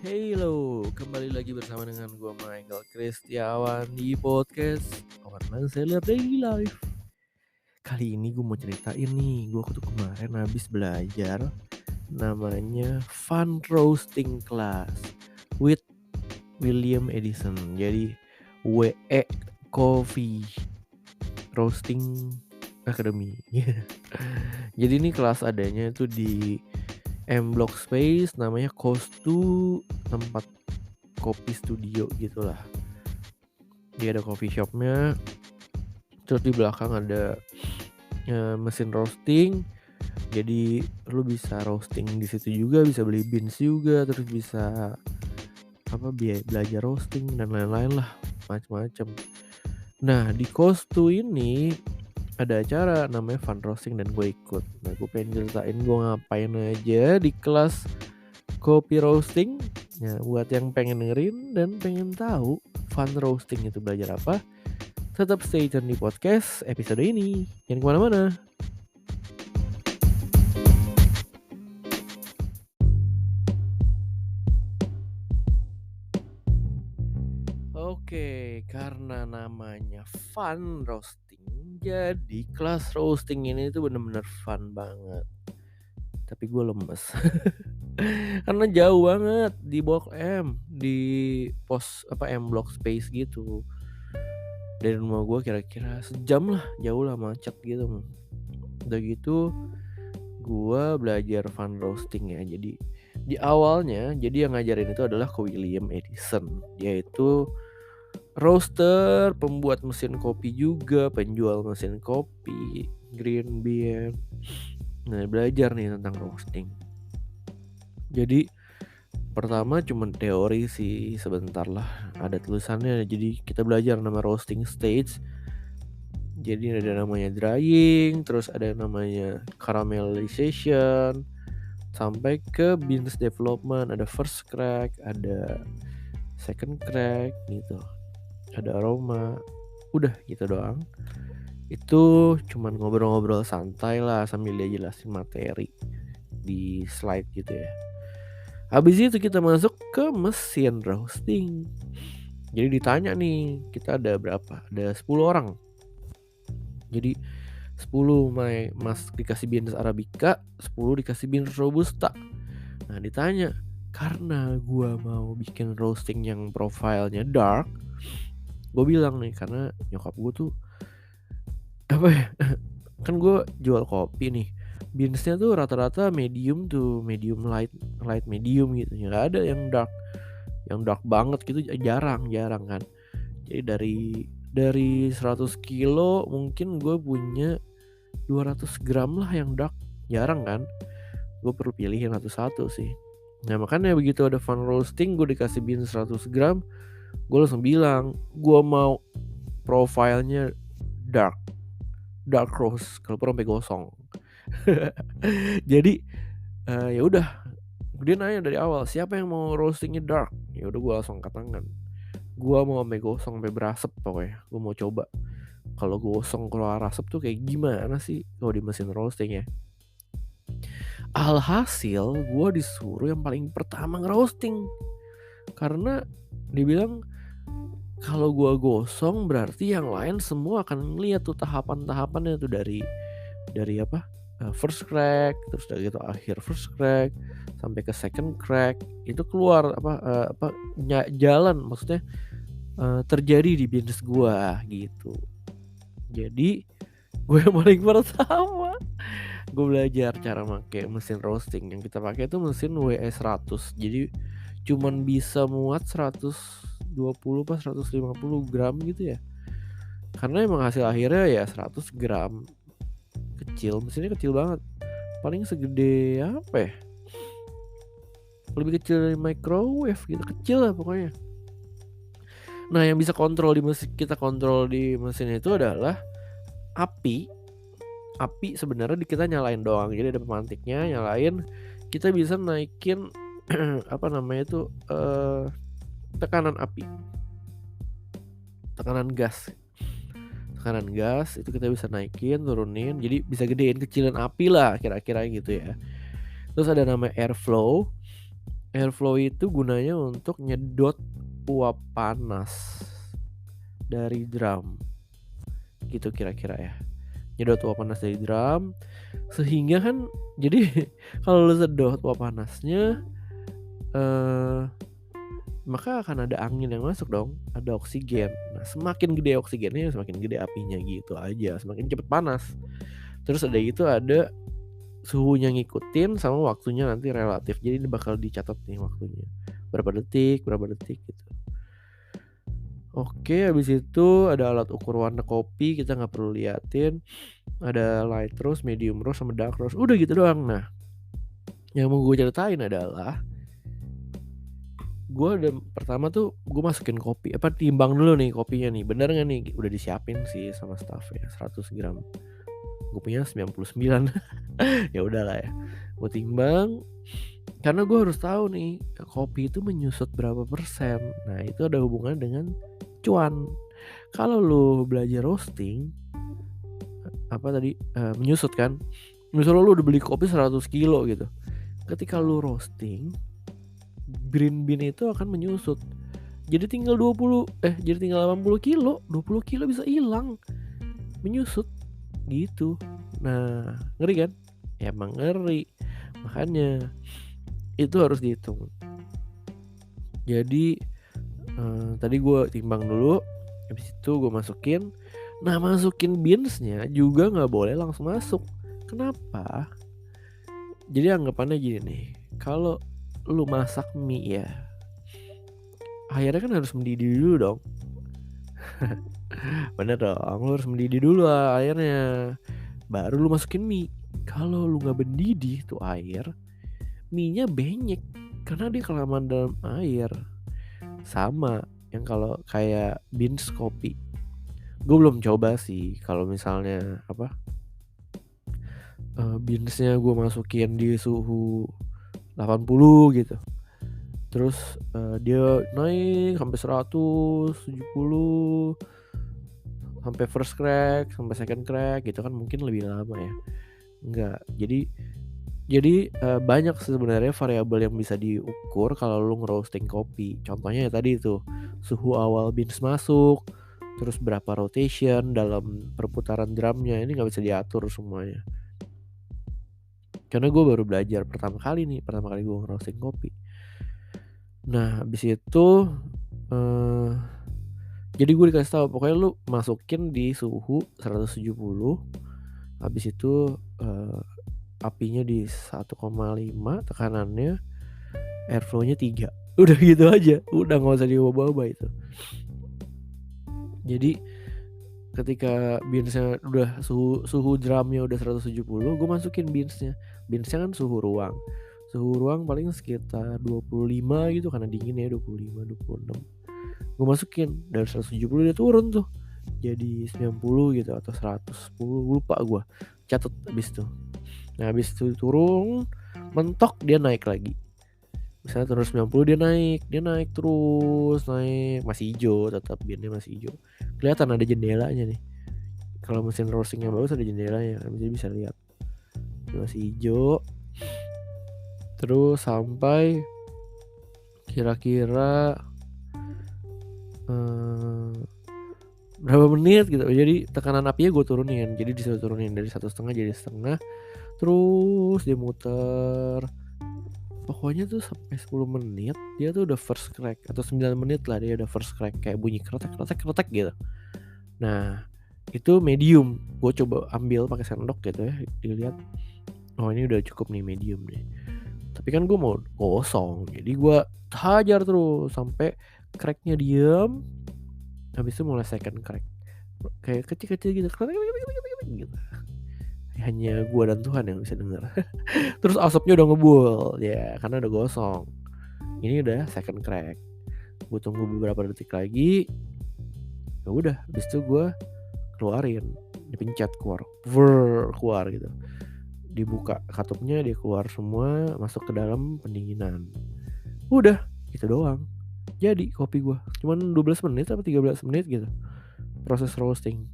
Halo, kembali lagi bersama dengan gue Michael Kristiawan di podcast Warna Seller Daily Life. Kali ini gue mau ceritain nih, gue tuh kemarin habis belajar namanya Fun Roasting Class with William Edison. Jadi WE Coffee Roasting Academy. Jadi ini kelas adanya itu di M Block Space, namanya Kostu, tempat kopi studio gitulah. Dia ada coffee shopnya, terus di belakang ada mesin roasting. Jadi lu bisa roasting di situ juga, bisa beli beans juga, terus bisa belajar roasting dan lain-lain lah, macam-macam. Nah di Kostu ini ada acara namanya fun roasting dan gue ikut. Nah gue pengen ceritain gue ngapain aja di kelas kopi roasting. Ya buat yang pengen dengerin dan pengen tahu fun roasting itu belajar apa, tetap stay tune di podcast episode ini. Jangan kemana-mana. Oke, karena namanya fun roasting, jadi kelas roasting ini tuh bener-bener fun banget. Tapi gue lemes karena jauh banget di Blok M, di pos M Block Space gitu. Dari rumah gue kira-kira sejam lah, jauh lah, macet gitu. Udah gitu gue belajar fun roasting ya. Jadi di awalnya, jadi yang ngajarin itu adalah William Edison, yaitu roaster, pembuat mesin kopi juga, penjual mesin kopi, green bean. Nah belajar nih tentang roasting. Jadi pertama cuman teori sih, sebentar lah, ada tulisannya. Jadi kita belajar nama roasting stage. Jadi ada namanya drying, terus ada namanya caramelization, sampai ke beans development, ada first crack, ada second crack gitu, ada aroma. Udah gitu doang. Itu cuman ngobrol-ngobrol santai lah sambil dia jelasin materi di slide gitu ya. Habis itu kita masuk ke mesin roasting. Jadi ditanya nih, kita ada berapa? Ada 10 orang. Jadi 10 mas dikasih beans Arabica, 10 dikasih beans Robusta. Nah ditanya, karena gue mau bikin roasting yang profilnya dark, gue bilang nih, karena nyokap gue tuh kan gue jual kopi nih, beansnya tuh rata-rata medium tuh, medium light medium gitu, nggak ada yang dark banget gitu, jarang kan. Jadi dari 100 kilo mungkin gue punya 200 gram lah yang dark, jarang kan. Gue perlu pilihin satu-satu sih. Nah makanya begitu ada fun roasting, gue dikasih beans 100 gram, gue langsung bilang gue mau profilnya dark roast, kalau perlu sampai gosong. Jadi ya udah, dia nanya dari awal, siapa yang mau roastingnya dark? Ya udah gue langsung angkat tangan. Gue mau sampai gosong, sampai berasap pokoknya. Gue mau coba kalau gosong keluar asap tuh kayak gimana sih kalau di mesin roasting ya. Alhasil gue disuruh yang paling pertama ngeroasting, karena dibilang kalau gue gosong berarti yang lain semua akan ngeliat tuh tahapan-tahapannya tuh, dari first crack, terus dari itu akhir first crack sampai ke second crack, itu keluar jalan, maksudnya terjadi di bisnis gue gitu. Jadi gue yang paling pertama gue belajar cara pakai mesin roasting. Yang kita pakai itu mesin WE100, jadi cuman bisa muat 120 pas 150 gram gitu ya, karena emang hasil akhirnya ya 100 gram. Kecil, mesinnya kecil banget, paling segede apa ya, lebih kecil dari microwave gitu, kecil lah pokoknya. Nah yang bisa kontrol di mesin, kita kontrol di mesin itu adalah api sebenarnya kita nyalain doang. Jadi ada pemantiknya, nyalain, kita bisa naikin tekanan api, tekanan gas itu kita bisa naikin, turunin, jadi bisa gedein kecilin api lah kira-kira gitu ya. Terus ada namanya Airflow itu gunanya untuk nyedot uap panas dari drum, gitu kira-kira ya. Nyedot uap panas dari drum, sehingga kan jadi kalau lu sedot uap panasnya, maka akan ada angin yang masuk dong, ada oksigen. Nah, semakin gede oksigennya, semakin gede apinya gitu aja, semakin cepet panas. Terus ada gitu, ada suhunya ngikutin sama waktunya nanti relatif. Jadi ini bakal dicatat nih waktunya. Berapa detik gitu. Oke, habis itu ada alat ukur warna kopi, kita nggak perlu liatin. Ada light roast, medium roast, sama dark roast. Udah gitu doang. Nah, yang mau gue ceritain adalah pertama tuh gue masukin kopi, timbang dulu nih kopinya nih, bener nggak nih, udah disiapin sih sama staffnya 100 gram, gue punya 99. Ya udahlah ya, gue timbang karena gue harus tahu nih kopi itu menyusut berapa persen. Nah itu ada hubungan dengan cuan. Kalau lu belajar roasting menyusut kan, misalnya lu udah beli kopi 100 kilo gitu, ketika lu roasting green bean itu akan menyusut. Jadi tinggal 80 kilo, 20 kilo bisa hilang menyusut gitu. Nah, ngeri kan? Ya emang ngeri. Makanya itu harus dihitung. Jadi tadi gue timbang dulu, habis itu gue masukin. Nah, masukin beansnya juga nggak boleh langsung masuk. Kenapa? Jadi anggapannya gini nih, kalau lu masak mie ya, airnya kan harus mendidih dulu dong. Bener dong, lu harus mendidih dulu airnya, baru lu masukin mie. Kalau lu nggak mendidih tuh air, mie-nya benyek karena dia kelamaan dalam air. Sama yang kalau kayak beans kopi, gue belum coba sih kalau misalnya beansnya gue masukin di suhu 80 gitu, terus dia naik sampai 170, sampai first crack, sampai second crack gitu kan, mungkin lebih lama ya. Enggak, jadi banyak sebenarnya variabel yang bisa diukur kalau lu ngeroasting kopi. Contohnya ya tadi itu, suhu awal beans masuk, terus berapa rotation dalam perputaran drumnya, ini nggak bisa diatur semuanya. Karena gue baru belajar pertama kali gue ngeroasting kopi. Nah habis itu jadi gue dikasih tahu pokoknya lu masukin di suhu 170, habis itu apinya di 1,5, tekanannya, airflow-nya 3. Udah gitu aja, udah nggak usah diubah-ubah itu. Jadi ketika beansnya udah suhu drumnya udah 170, gue masukin beansnya kan suhu ruang paling sekitar 25 gitu karena dingin ya, 25 26. Gue masukin dari 170 dia turun tuh jadi 90 gitu atau 110, lupa gue, catat abis itu. Nah habis itu turun mentok, dia naik lagi. Misalnya terus 90, dia naik terus, masih hijau, tetap beannya masih hijau. Kelihatan ada jendelanya nih. Kalau mesin roastingnya bagus ada jendelanya, jadi bisa lihat. Dia masih hijau. Terus sampai kira-kira berapa menit gitu. Jadi tekanan apinya gue turunin. Jadi disuruh turunin dari 1,5 jadi 1,5. Terus dia muter. Pokoknya tuh sampai 10 menit dia tuh udah first crack, atau 9 menit lah dia udah first crack, kayak bunyi kretek gitu. Nah itu medium. Gue coba ambil pakai sendok gitu ya, dilihat, oh ini udah cukup nih, medium nih. Tapi kan gue mau gosong, jadi gue hajar terus sampai cracknya diam. Habis itu mulai second crack, kayak kecil-kecil gitu, gitu. Hanya gue dan Tuhan yang bisa dengar. Terus asapnya udah ngebul ya karena udah gosong. Ini udah second crack. Gue tunggu beberapa detik lagi. Ya udah, habis itu gue keluarin, dipencet keluar gitu. Dibuka katupnya, dia keluar semua, masuk ke dalam pendinginan. Udah, gitu doang. Jadi kopi gue cuman 12 menit atau 13 menit gitu proses roasting.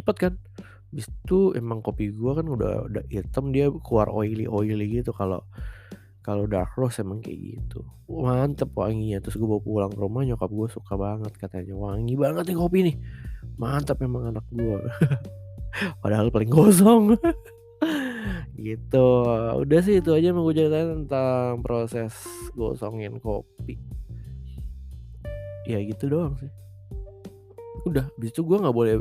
Cepet kan? Habis itu emang kopi gue kan udah hitam, dia keluar oily gitu. Kalau Kalau dark roast emang kayak gitu. Mantep wanginya, terus gue bawa pulang ke rumah, nyokap gue suka banget katanya, "Wangi banget nih kopi nih, mantap emang anak gue." Padahal paling gosong. Gitu. Udah sih itu aja yang mau gue ceritain tentang proses gosongin kopi. Ya gitu doang sih. Udah, habis itu gue nggak boleh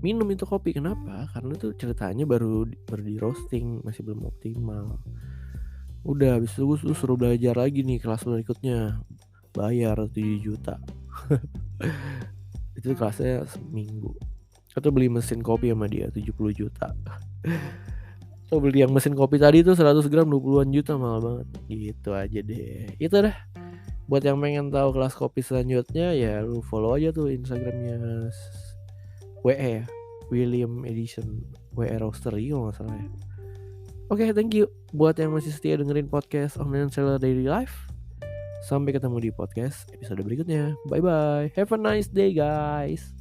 minum itu kopi. Kenapa? Karena itu ceritanya baru di roasting, masih belum optimal. Udah, habis itu gue suruh belajar lagi nih kelas berikutnya, bayar 7 juta. Itu kelasnya seminggu. Atau beli mesin kopi sama dia 70 juta. Atau beli yang mesin kopi tadi tuh 100 gram 20-an juta, mahal banget. Gitu aja deh. Itu dah. Buat yang pengen tahu kelas kopi selanjutnya ya lu follow aja tuh Instagramnya WE ya, William Edition WE Roastery kalau nggak salah ya. Oke, thank you buat yang masih setia dengerin podcast Online Seller Daily Life. Sampai ketemu di podcast episode berikutnya. Bye bye. Have a nice day guys.